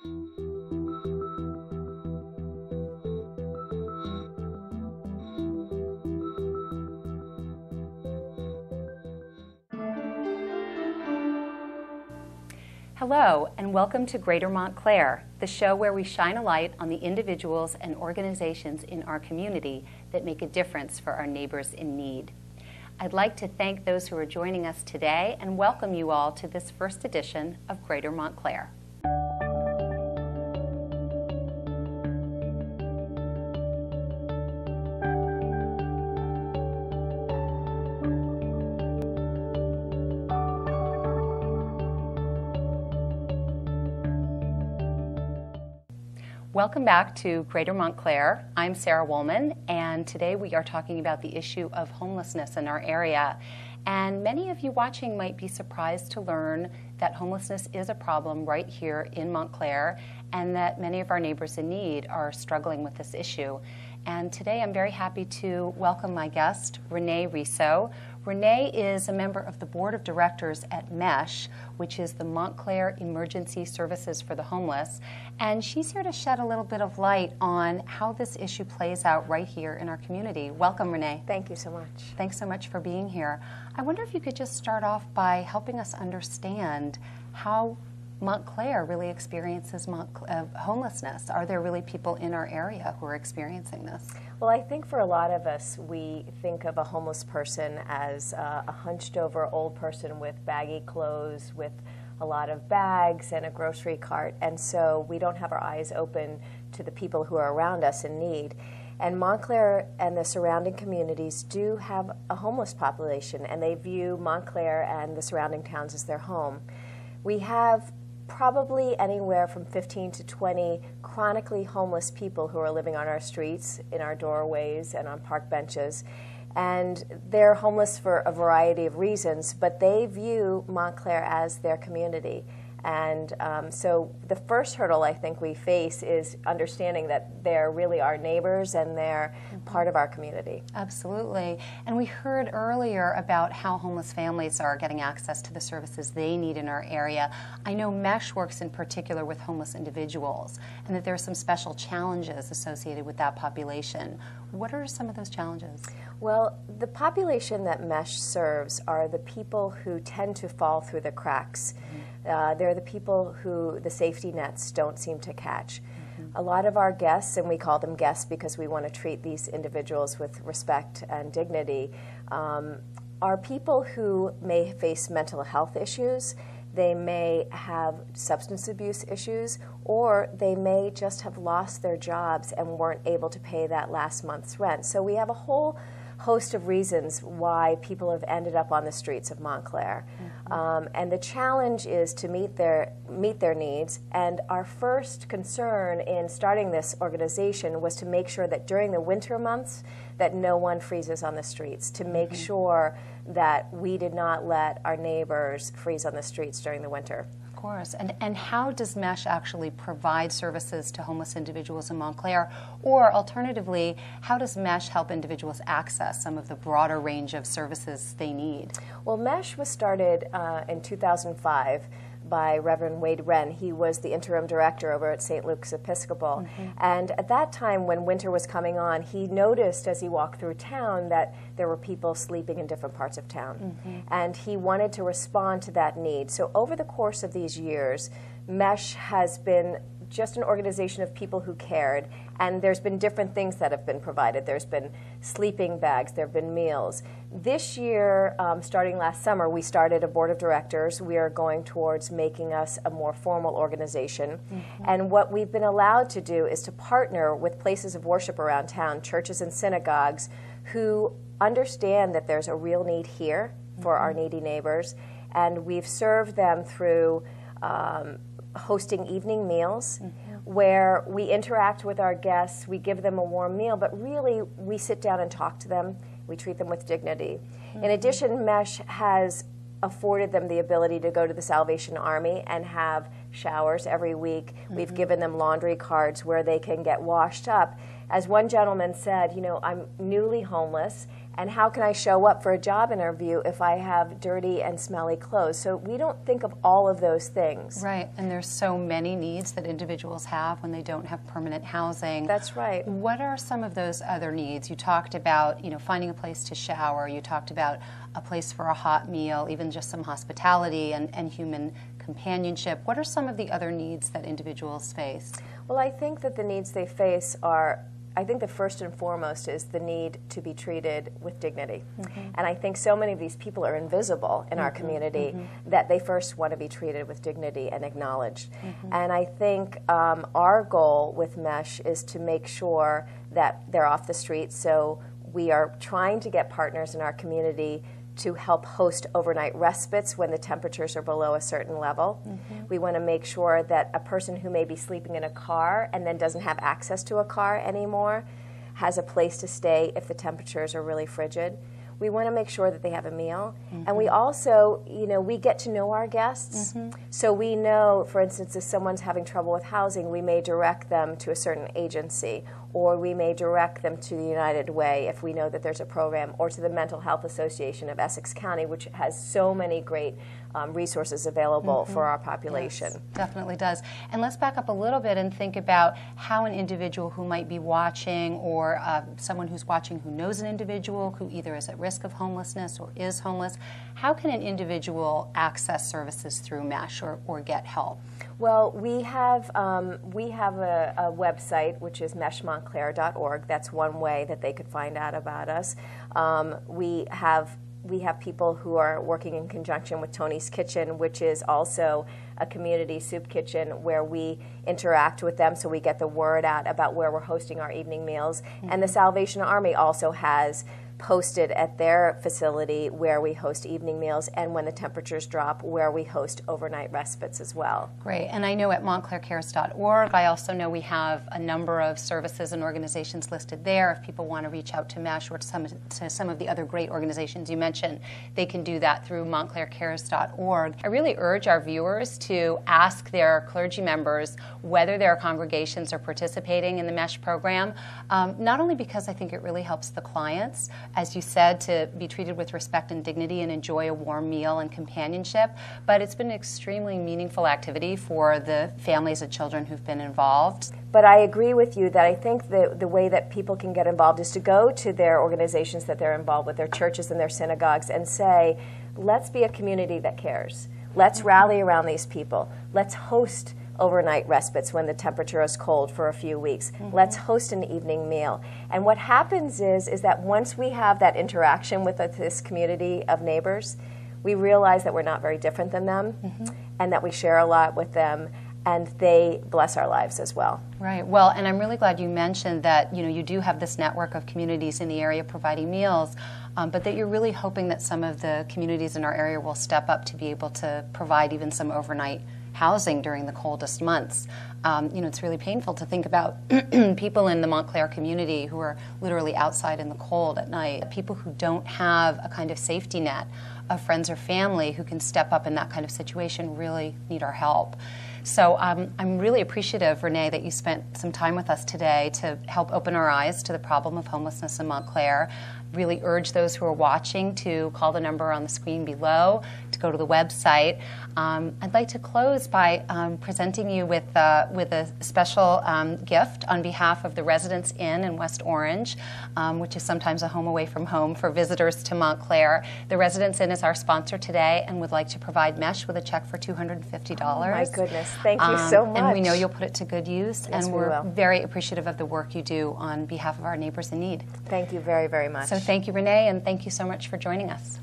Hello, and welcome to Greater Montclair, the show where we shine a light on the individuals and organizations in our community that make a difference for our neighbors in need. I'd like to thank those who are joining us today and welcome you all to this first edition of Greater Montclair. Welcome back to Greater Montclair. I'm Sarah Wolman, and today we are talking about the issue of homelessness in our area. And many of you watching might be surprised to learn that homelessness is a problem right here in Montclair, and that many of our neighbors in need are struggling with this issue. And today I'm very happy to welcome my guest, Renee Riso. Renee is a member of the board of directors at MESH, which is the Montclair Emergency Services for the Homeless, and she's here to shed a little bit of light on how this issue plays out right here in our community. Welcome, Renee. Thank you so much. Thanks so much for being here. I wonder if you could just start off by helping us understand how Montclair really experiences homelessness. Are there really people in our area who are experiencing this? Well, I think for a lot of us, we think of a homeless person as a hunched over old person with baggy clothes, with a lot of bags and a grocery cart, and so we don't have our eyes open to the people who are around us in need. And Montclair and the surrounding communities do have a homeless population, and they view Montclair and the surrounding towns as their home. We have probably anywhere from 15 to 20 chronically homeless people who are living on our streets, in our doorways, and on park benches. And they're homeless for a variety of reasons, but they view Montclair as their community. And so the first hurdle I think we face is understanding that they're really our neighbors and they're part of our community. Absolutely. And we heard earlier about how homeless families are getting access to the services they need in our area. I know MESH works in particular with homeless individuals, and that there are some special challenges associated with that population. What are some of those challenges? Well, the population that MESH serves are the people who tend to fall through the cracks. They're the people who the safety nets don't seem to catch. A lot of our guests, and we call them guests because we want to treat these individuals with respect and dignity, are people who may face mental health issues, they may have substance abuse issues, or they may just have lost their jobs and weren't able to pay that last month's rent. So we have a whole host of reasons why people have ended up on the streets of Montclair. And the challenge is to meet their needs, and our first concern in starting this organization was to make sure that during the winter months that no one freezes on the streets, to make sure that we did not let our neighbors freeze on the streets during the winter. Of course. And how does MESH actually provide services to homeless individuals in Montclair? Or alternatively, how does MESH help individuals access some of the broader range of services they need? Well, MESH was started in 2005 by Reverend Wade Wren. He was the interim director over at St. Luke's Episcopal. And at that time, when winter was coming on, he noticed as he walked through town that there were people sleeping in different parts of town. And he wanted to respond to that need. So over the course of these years, MESH has been just an organization of people who cared, and there's been different things that have been provided. There's been sleeping bags, there have been meals. This year, starting last summer, we started a board of directors. We are going towards making us a more formal organization. And what we've been allowed to do is to partner with places of worship around town, churches and synagogues, who understand that there's a real need here for our needy neighbors, and we've served them through hosting evening meals where we interact with our guests, we give them a warm meal, but really we sit down and talk to them, we treat them with dignity. In addition, MESH has afforded them the ability to go to the Salvation Army and have showers every week. We've given them laundry cards where they can get washed up. As one gentleman said, you know, I'm newly homeless, and how can I show up for a job interview if I have dirty and smelly clothes? So we don't think of all of those things. Right, and there's so many needs that individuals have when they don't have permanent housing. That's right. What are some of those other needs? You talked about, you know, finding a place to shower. You talked about a place for a hot meal, even just some hospitality and human companionship. What are some of the other needs that individuals face? Well, I think that the needs they face are, I think the first and foremost is the need to be treated with dignity. And I think so many of these people are invisible in our community that they first want to be treated with dignity and acknowledged. And I think our goal with MESH is to make sure that they're off the street. So we are trying to get partners in our community to help host overnight respites when the temperatures are below a certain level. We want to make sure that a person who may be sleeping in a car and then doesn't have access to a car anymore has a place to stay if the temperatures are really frigid. We want to make sure that they have a meal. And we also, you know, we get to know our guests. So we know, for instance, if someone's having trouble with housing, we may direct them to a certain agency, or we may direct them to the United Way if we know that there's a program, or to the Mental Health Association of Essex County, which has so many great resources available for our population. Yes, definitely does. And let's back up a little bit and think about how an individual who might be watching, or someone who's watching who knows an individual who either is at risk of homelessness or is homeless, how can an individual access services through MESH or get help? Well, we have a website, which is MESH-Montclair.org. That's one way that they could find out about us. We have people who are working in conjunction with Tony's Kitchen, which is also a community soup kitchen where we interact with them so we get the word out about where we're hosting our evening meals. And the Salvation Army also has posted at their facility where we host evening meals, and when the temperatures drop, where we host overnight respites as well. Great. And I know at montclaircares.org, I also know we have a number of services and organizations listed there. If people want to reach out to MESH or to some of the other great organizations you mentioned, they can do that through montclaircares.org. I really urge our viewers to ask their clergy members whether their congregations are participating in the MESH program, not only because I think it really helps the clients, as you said, to be treated with respect and dignity and enjoy a warm meal and companionship, but it's been an extremely meaningful activity for the families and children who've been involved. But I agree with you that I think the way that people can get involved is to go to their organizations that they're involved with, their churches and their synagogues, and say, let's be a community that cares. Let's rally around these people. Let's host overnight respites when the temperature is cold for a few weeks. Let's host an evening meal. And what happens is that once we have that interaction with this community of neighbors, we realize that we're not very different than them, and that we share a lot with them, and they bless our lives as well. Right. Well, and I'm really glad you mentioned that, you know, you do have this network of communities in the area providing meals, but that you're really hoping that some of the communities in our area will step up to be able to provide even some overnight housing during the coldest months. You know, it's really painful to think about people in the Montclair community who are literally outside in the cold at night, people who don't have a kind of safety net of friends or family who can step up in that kind of situation really need our help. So I'm really appreciative, Renee, that you spent some time with us today to help open our eyes to the problem of homelessness in Montclair. Really urge those who are watching to call the number on the screen below, to go to the website. I'd like to close by presenting you with a special gift on behalf of the Residence Inn in West Orange, which is sometimes a home away from home for visitors to Montclair. The Residence Inn is our sponsor today and would like to provide MESH with a check for $250. Oh my goodness, thank you so much. And we know you'll put it to good use, yes, and we're very appreciative of the work you do on behalf of our neighbors in need. Thank you very, very much. So thank you, Renee, and thank you so much for joining us.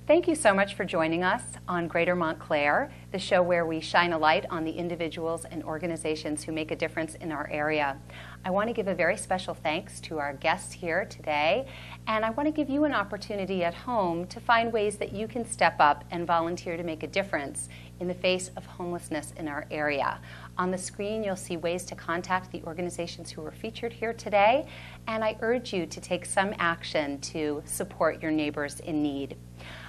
Thank you so much for joining us on Greater Montclair, the show where we shine a light on the individuals and organizations who make a difference in our area. I want to give a very special thanks to our guests here today, and I want to give you an opportunity at home to find ways that you can step up and volunteer to make a difference in the face of homelessness in our area. On the screen, you'll see ways to contact the organizations who were featured here today, and I urge you to take some action to support your neighbors in need.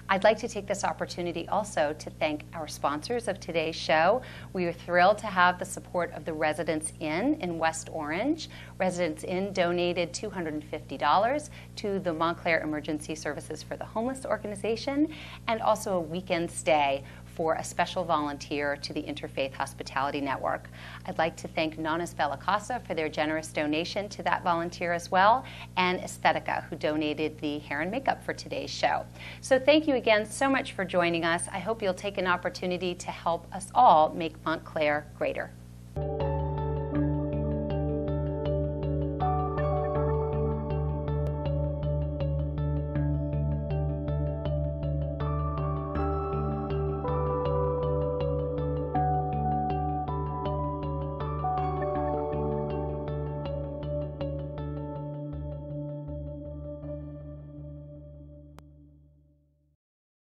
I'd like to take this opportunity also to thank our sponsors of today's show. We are thrilled to have the support of the Residence Inn in West Orange. Residence Inn donated $250 to the Montclair Emergency Services for the Homeless organization, and also a weekend stay for a special volunteer to the Interfaith Hospitality Network. I'd like to thank Nonas Bella Casa for their generous donation to that volunteer as well, and Aesthetica, who donated the hair and makeup for today's show. So thank you again so much for joining us. I hope you'll take an opportunity to help us all make Montclair greater.